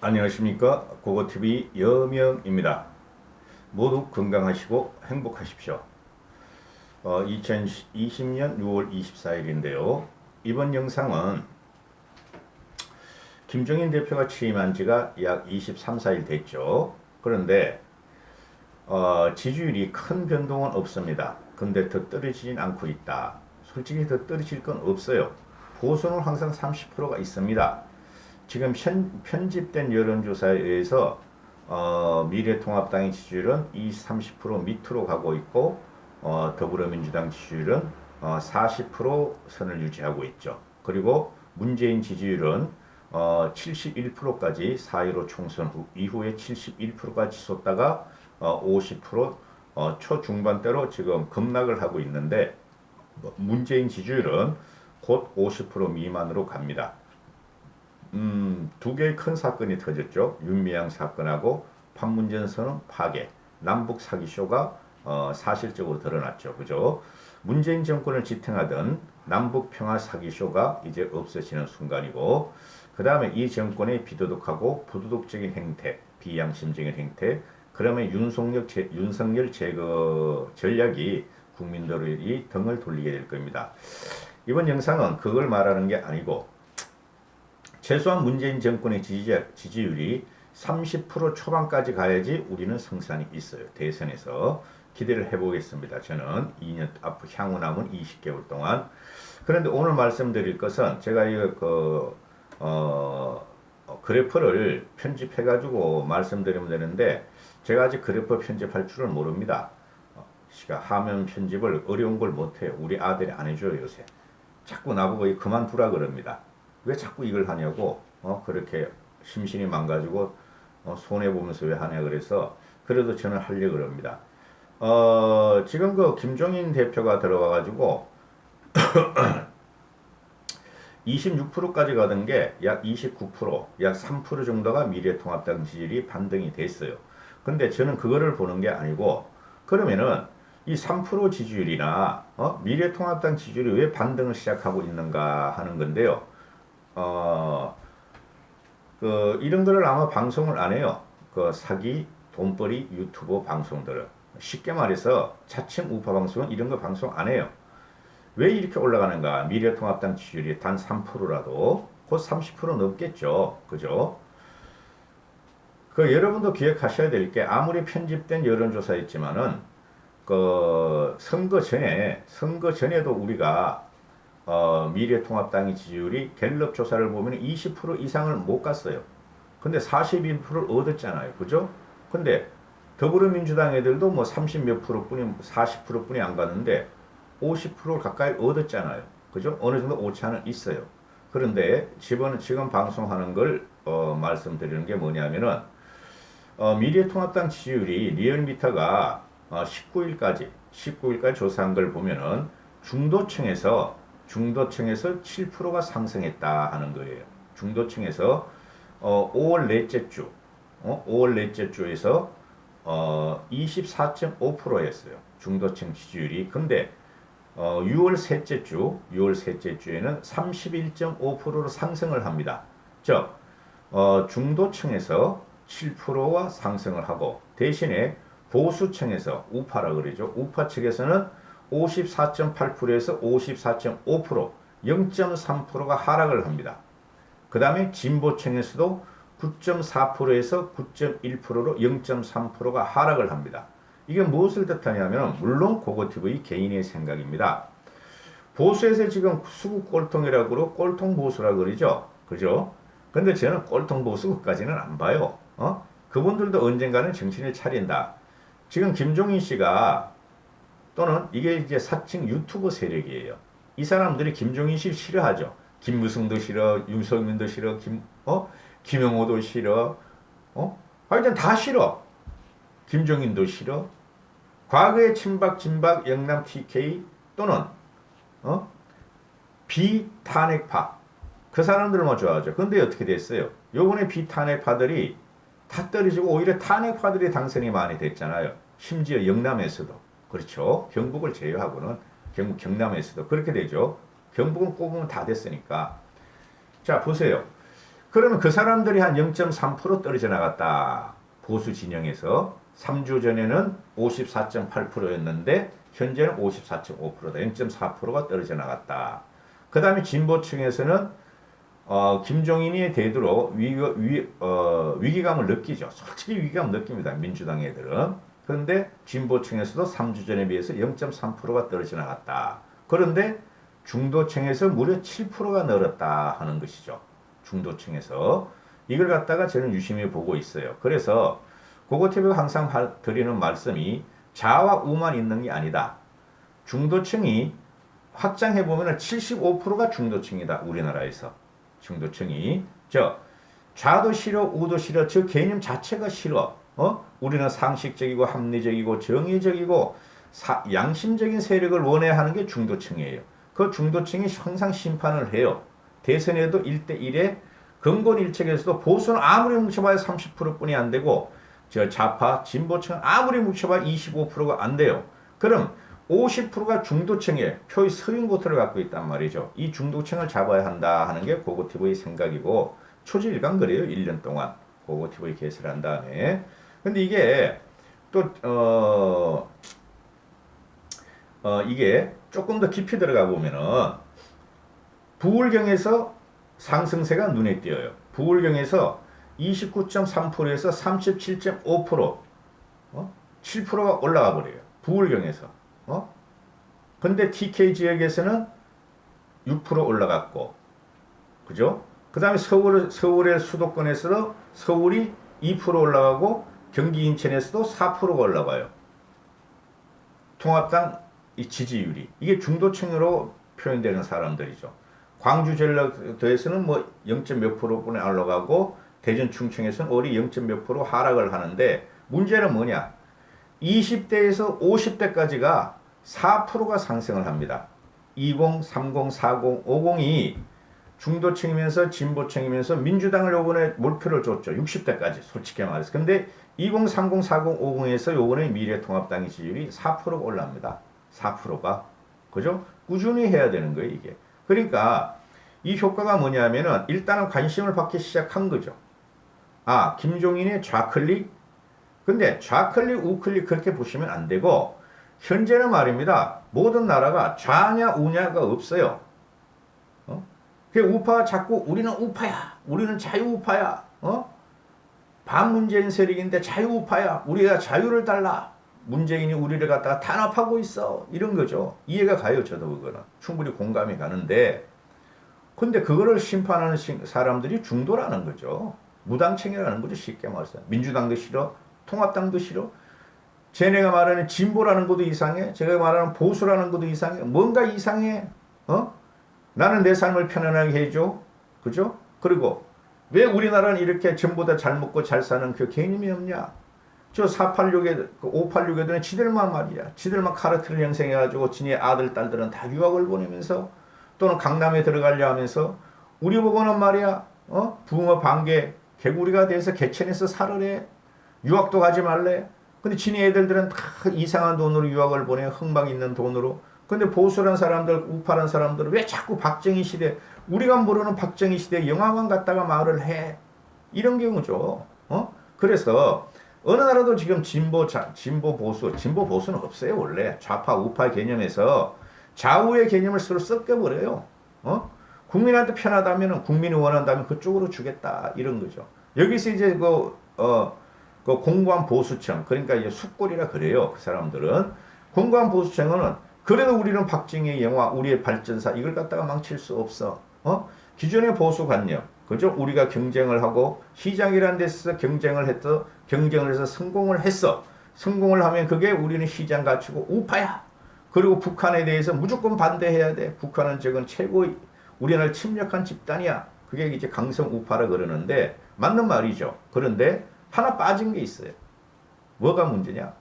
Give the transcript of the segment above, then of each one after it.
안녕하십니까. 고고TV 여명입니다. 모두 건강하시고 행복하십시오. 2020년 6월 24일인데요. 이번 영상은 김종인 대표가 취임한 지가 약 23, 4일 됐죠. 그런데 지지율이 큰 변동은 없습니다. 근데 더 떨어지진 않고 있다. 솔직히 더 떨어질 건 없어요. 보수는 항상 30%가 있습니다. 지금 편집된 여론조사에 의해서 미래통합당의 지지율은 30% 밑으로 가고 있고 더불어민주당 지지율은 40% 선을 유지하고 있죠. 그리고 문재인 지지율은 71%까지 4.15 총선 이후에 71%까지 솟다가 50% 초중반대로 지금 급락을 하고 있는데 문재인 지지율은 곧 50% 미만으로 갑니다. 두 개의 큰 사건이 터졌죠. 윤미향 사건하고 판문점 선언 파괴, 남북 사기쇼가 사실적으로 드러났죠. 그죠? 문재인 정권을 지탱하던 남북 평화 사기쇼가 이제 없어지는 순간이고, 그 다음에 이 정권의 비도덕하고 부도덕적인 행태, 비양심적인 행태, 그러면 윤석열 제거 전략이 국민들이 등을 돌리게 될 겁니다. 이번 영상은 그걸 말하는 게 아니고, 최소한 문재인 정권의 지지율이 30% 초반까지 가야지 우리는 성산이 있어요. 대선에서 기대를 해보겠습니다. 저는 2년 앞으로 향후 남은 20개월 동안. 그런데 오늘 말씀드릴 것은 제가 이거 그래프를 편집해가지고 말씀드리면 되는데 제가 아직 그래프 편집할 줄은 모릅니다. 화면 편집을 어려운 걸 못해요. 우리 아들이 안 해줘요 요새. 자꾸 나보고 그만두라 그럽니다. 왜 자꾸 이걸 하냐고 그렇게 심신이 망가지고 손해보면서 왜 하냐 그래서 그래도 저는 하려고 그럽니다. 지금 그 김종인 대표가 들어와가지고 26%까지 가던 게 약 29%, 약 3% 정도가 미래통합당 지지율이 반등이 됐어요. 근데 저는 그거를 보는 게 아니고 그러면은 이 3% 지지율이나 미래통합당 지지율이 왜 반등을 시작하고 있는가 하는 건데요. 이런 거를 아마 방송을 안 해요. 사기, 돈벌이 유튜브 방송들은. 쉽게 말해서 자칭 우파 방송은 이런 거 방송 안 해요. 왜 이렇게 올라가는가? 미래통합당 지지율이 단 3%라도 곧 30% 넘겠죠. 그죠? 여러분도 기억하셔야 될 게 아무리 편집된 여론조사였지만은 선거 전에도 우리가 미래통합당의 지지율이 갤럽 조사를 보면 20% 이상을 못 갔어요. 근데 42%를 얻었잖아요. 그죠? 근데 더불어민주당 애들도 뭐 30 몇 프로 뿐이 40% 뿐이 안 갔는데 50% 가까이 얻었잖아요. 그죠? 어느 정도 오차는 있어요. 그런데 지금 방송하는 걸 말씀드리는 게 뭐냐면은 미래통합당 지지율이 리얼미터가 19일까지 조사한 걸 보면은 중도층에서 7%가 상승했다 하는 거예요. 중도층에서 5월 넷째 주에서 24.5%였어요. 중도층 지지율이. 근데 6월 셋째 주에는 31.5%로 상승을 합니다. 즉 중도층에서 7%와 상승을 하고 대신에 보수층에서 우파라 그러죠. 우파 측에서는 54.8%에서 54.5%, 0.3%가 하락을 합니다. 그 다음에 진보층에서도 9.4%에서 9.1%로 0.3%가 하락을 합니다. 이게 무엇을 뜻하냐면 물론 고고TV 개인의 생각입니다. 보수에서 지금 수구 꼴통이라고 그러고 꼴통 보수라고 그러죠. 그죠? 근데 저는 꼴통 보수까지는 안 봐요. 그분들도 언젠가는 정신을 차린다. 지금 김종인 씨가 또는 이게 이제 사칭 유튜버 세력이에요. 이 사람들이 김종인 씨 싫어하죠. 김무성도 싫어, 윤석열도 싫어, 김영호도 싫어, 하여튼 다 싫어. 김종인도 싫어. 과거의 친박, 진박, 영남 TK 또는 비탄핵파 그 사람들만 좋아하죠. 근데 어떻게 됐어요? 요번에 비탄핵파들이 다 떨어지고 오히려 탄핵파들이 당선이 많이 됐잖아요. 심지어 영남에서도. 그렇죠. 경북을 제외하고는 경남에서도 그렇게 되죠. 경북은 뽑으면 다 됐으니까. 자, 보세요. 그러면 그 사람들이 한 0.3% 떨어져 나갔다. 보수 진영에서 3주 전에는 54.8%였는데 현재는 54.5%다. 0.4%가 떨어져 나갔다. 그 다음에 진보층에서는 김종인이 되도록 위기감을 느끼죠. 솔직히 위기감 느낍니다. 민주당 애들은. 그런데 진보층에서도 3주 전에 비해서 0.3%가 떨어져 나갔다. 그런데 중도층에서 무려 7%가 늘었다 하는 것이죠. 중도층에서. 이걸 갖다가 저는 유심히 보고 있어요. 그래서 고고TV가 항상 드리는 말씀이 좌와 우만 있는 게 아니다. 중도층이 확장해보면 75%가 중도층이다. 우리나라에서. 중도층이. 좌도 싫어, 우도 싫어. 저 개념 자체가 싫어. 우리는 상식적이고 합리적이고 정의적이고 양심적인 세력을 원해야 하는 게 중도층이에요. 그 중도층이 항상 심판을 해요. 대선에도 1대1에 근본일책에서도 보수는 아무리 뭉쳐봐야 30%뿐이 안 되고 좌파, 진보층은 아무리 뭉쳐봐야 25%가 안 돼요. 그럼 50%가 중도층의 표의 서인고토를 갖고 있단 말이죠. 이 중도층을 잡아야 한다 하는 게 고고TV의 생각이고 초지일관 그래요. 1년 동안 고고TV 개설을 한 다음에. 근데 이게 또 이게 조금 더 깊이 들어가 보면은 부울경에서 상승세가 눈에 띄어요. 부울경에서 29.3%에서 37.5%, 7%가 올라가 버려요. 부울경에서. 근데 TK 지역에서는 6% 올라갔고, 그죠? 그 다음에 서울의 수도권에서도 서울이 2% 올라가고, 경기 인천에서도 4%가 올라가요. 통합당 이 지지율이. 이게 중도층으로 표현되는 사람들이죠. 광주 전라도에서는 뭐 0.몇 %뿐이 올라가고 대전 충청에서는 월이 0.몇 % 하락을 하는데 문제는 뭐냐? 20대에서 50대까지가 4%가 상승을 합니다. 20, 30, 40, 50이 중도층이면서 진보층이면서 민주당을 요번에 몰표를 줬죠. 60대까지 솔직히 말해서. 근데 20, 30, 40, 50에서 요번에 미래통합당의 지지율이 4%가 올라옵니다. 4%가. 그죠? 꾸준히 해야 되는 거예요, 이게. 그러니까 이 효과가 뭐냐면은 일단은 관심을 받기 시작한 거죠. 아, 김종인의 좌클릭? 근데 좌클릭, 우클릭 그렇게 보시면 안 되고 현재는 말입니다. 모든 나라가 좌냐 우냐가 없어요. 그 우파가 자꾸 우리는 우파야. 우리는 자유우파야. 반문재인 세력인데 자유우파야. 우리가 자유를 달라. 문재인이 우리를 갖다가 탄압하고 있어. 이런 거죠. 이해가 가요. 저도 그거는. 충분히 공감이 가는데 근데 그거를 심판하는 사람들이 중도라는 거죠. 무당층이라는 거죠. 쉽게 말해서. 민주당도 싫어. 통합당도 싫어. 쟤네가 말하는 진보라는 것도 이상해. 제가 말하는 보수라는 것도 이상해. 뭔가 이상해. 나는 내 삶을 편안하게 해줘. 그죠? 그리고 왜 우리나라는 이렇게 전부 다 잘 먹고 잘 사는 그 개념이 없냐? 저 486에, 586에들은 지들만 말이야. 지들만 카르텔을 형성해가지고 지네 아들, 딸들은 다 유학을 보내면서 또는 강남에 들어가려 하면서 우리 보고는 말이야. 붕어, 반개, 개구리가 돼서 개천에서 살으래. 유학도 가지 말래. 근데 지네 애들은 다 이상한 돈으로 유학을 보내. 흥망 있는 돈으로. 근데 보수란 사람들, 우파란 사람들은 왜 자꾸 박정희 시대, 우리가 모르는 박정희 시대 영화만 갖다가 말을 해. 이런 경우죠. 그래서 어느 나라도 지금 진보, 보수는 없어요. 원래 좌파, 우파 개념에서 좌우의 개념을 서로 섞여버려요. 국민한테 편하다면, 국민이 원한다면 그쪽으로 주겠다. 이런 거죠. 여기서 이제 그 공고한 보수층, 그러니까 이제 숙골이라 그래요. 그 사람들은. 공고한 보수층은 그래도 우리는 박정희의 영화, 우리의 발전사, 이걸 갖다가 망칠 수 없어. 기존의 보수관념, 그죠? 우리가 경쟁을 하고, 시장이라는 데서 경쟁을 해서 성공을 했어. 성공을 하면 그게 우리는 시장 가치고 우파야. 그리고 북한에 대해서 무조건 반대해야 돼. 북한은 지금 최고의 우리나라를 침략한 집단이야. 그게 이제 강성 우파라 그러는데, 맞는 말이죠. 그런데 하나 빠진 게 있어요. 뭐가 문제냐?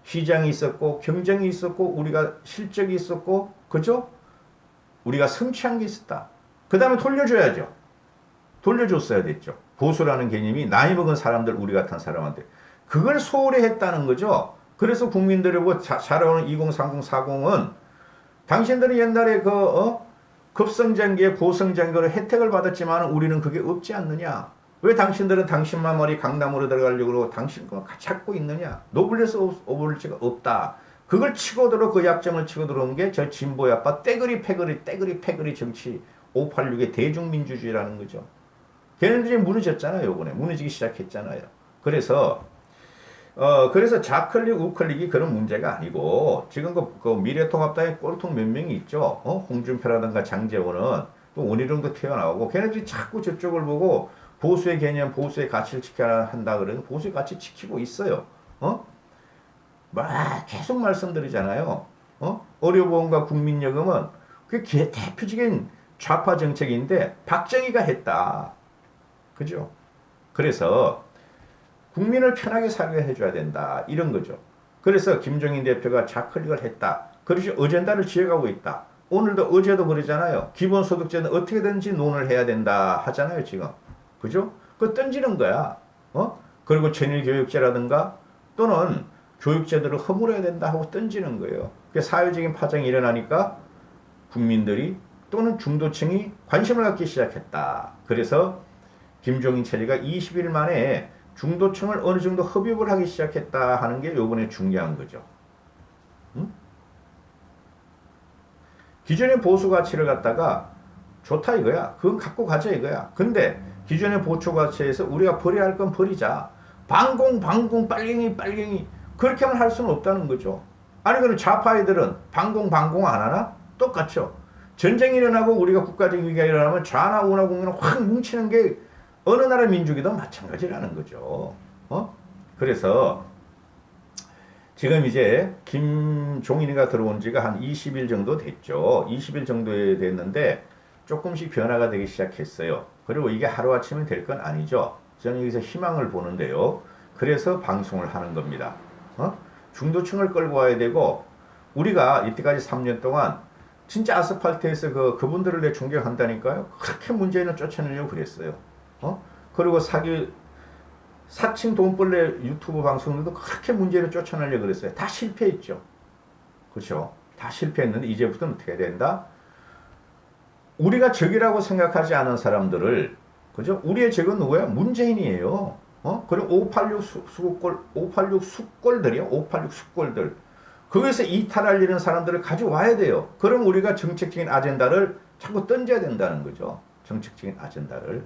시장이 있었고 경쟁이 있었고 우리가 실적이 있었고 그죠? 우리가 성취한 게 있었다. 그 다음에 돌려줘야죠. 돌려줬어야 됐죠. 보수라는 개념이 나이 먹은 사람들 우리 같은 사람한테 그걸 소홀히 했다는 거죠. 그래서 국민들이 자라오는 2030, 40은 당신들이 옛날에 급성장기에 고성장기로 혜택을 받았지만 우리는 그게 없지 않느냐? 왜 당신들은 당신만 머리 강남으로 들어가려고 그러고 당신 거 찾고 있느냐? 노블레스 오블리주가 없다. 그걸 치고 들어 그 약점을 치고 들어온 게 저 진보의 아빠 떼그리 패거리 정치 586의 대중민주주의라는 거죠. 걔네들이 무너졌잖아요. 요번에 무너지기 시작했잖아요. 그래서 좌클릭 우클릭이 그런 문제가 아니고 지금 그 미래통합당의 꼴통 몇 명이 있죠. 홍준표라든가 장제원은 또 원희룡도 튀어나오고 걔네들이 자꾸 저쪽을 보고 보수의 개념, 보수의 가치를 지켜야 한다 그러는 보수의 가치 지키고 있어요. 계속 말씀드리잖아요. 의료보험과 국민연금은 그게 대표적인 좌파 정책인데 박정희가 했다. 그죠? 그래서 국민을 편하게 살게 해줘야 된다. 이런 거죠. 그래서 김종인 대표가 좌클릭을 했다. 그래서 어젠다를 지어가고 있다. 오늘도 어제도 그러잖아요. 기본소득제는 어떻게든지 논의를 해야 된다 하잖아요. 지금. 그죠? 그거 던지는 거야. 그리고 전일교육제라든가 또는 교육제도를 허물어야 된다 하고 던지는 거예요. 사회적인 파장이 일어나니까 국민들이 또는 중도층이 관심을 갖기 시작했다. 그래서 김종인 체제가 20일 만에 중도층을 어느 정도 흡입을 하기 시작했다 하는 게 요번에 중요한 거죠. 기존의 보수 가치를 갖다가 좋다 이거야. 그건 갖고 가자 이거야. 근데 기존의 보수 가치에서 우리가 버려야 할 건 버리자. 반공 빨갱이 그렇게만 할 수는 없다는 거죠. 아니 그럼 좌파 애들은 반공 안 하나? 똑같죠. 전쟁이 일어나고 우리가 국가적 위기가 일어나면 좌나 우나 국민은 확 뭉치는 게 어느 나라 민족이든 마찬가지라는 거죠. 그래서 지금 이제 김종인이가 들어온 지가 한 20일 정도 됐죠. 20일 정도 됐는데 조금씩 변화가 되기 시작했어요. 그리고 이게 하루아침에 될 건 아니죠. 저는 여기서 희망을 보는데요. 그래서 방송을 하는 겁니다. 중도층을 끌고 와야 되고 우리가 이때까지 3년 동안 진짜 아스팔트에서 그분들을 내 존경한다니까요. 그렇게 문재인을 쫓아내려고 그랬어요. 그리고 사칭 돈벌레 유튜브 방송들도 그렇게 문재인을 쫓아내려고 그랬어요. 다 실패했죠. 그렇죠? 다 실패했는데 이제부터는 어떻게 된다? 우리가 적이라고 생각하지 않은 사람들을 그죠? 우리의 적은 누구야? 문재인이에요. 그리고 586 숙골들이요. 586 숙골들. 거기서 이탈하려는 사람들을 가져와야 돼요. 그럼 우리가 정책적인 아젠다를 자꾸 던져야 된다는 거죠. 정책적인 아젠다를.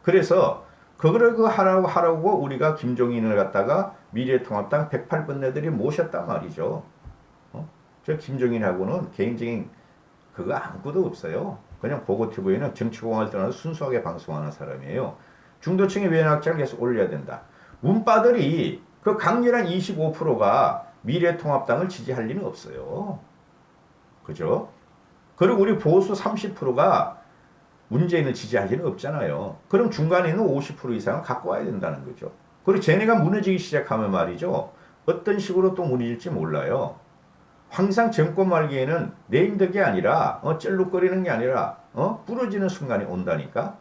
그래서 그거를 하라고 우리가 김종인을 갖다가 미래통합당 108번뇌들이 모셨단 말이죠. 저 김종인하고는 개인적인 그거 아무것도 없어요. 그냥 보고TV는 정치공학을 떠나서 순수하게 방송하는 사람이에요. 중도층의 외연확장을 계속 올려야 된다. 문바들이 그 강렬한 25%가 미래통합당을 지지할 리는 없어요. 그죠? 그리고 우리 보수 30%가 문재인을 지지할 리는 없잖아요. 그럼 중간에 있는 50% 이상은 갖고 와야 된다는 거죠. 그리고 쟤네가 무너지기 시작하면 말이죠. 어떤 식으로 또 무너질지 몰라요. 항상 정권 말기에는 내임덕이 아니라 쩔룩거리는 게 아니라 부러지는 순간이 온다니까.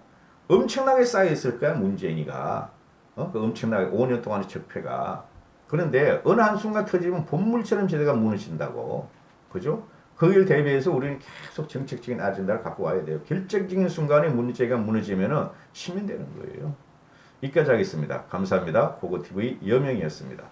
엄청나게 쌓여있을 거야 문재인이가. 그 엄청나게 5년 동안의 적폐가. 그런데 어느 한순간 터지면 본물처럼 제대가 무너진다고. 그죠? 거기를 대비해서 우리는 계속 정책적인 아젠다를 갖고 와야 돼요. 결정적인 순간에 문제가 무너지면 치면 되는 거예요. 여기까지 하겠습니다. 감사합니다. 고고TV 여명이었습니다.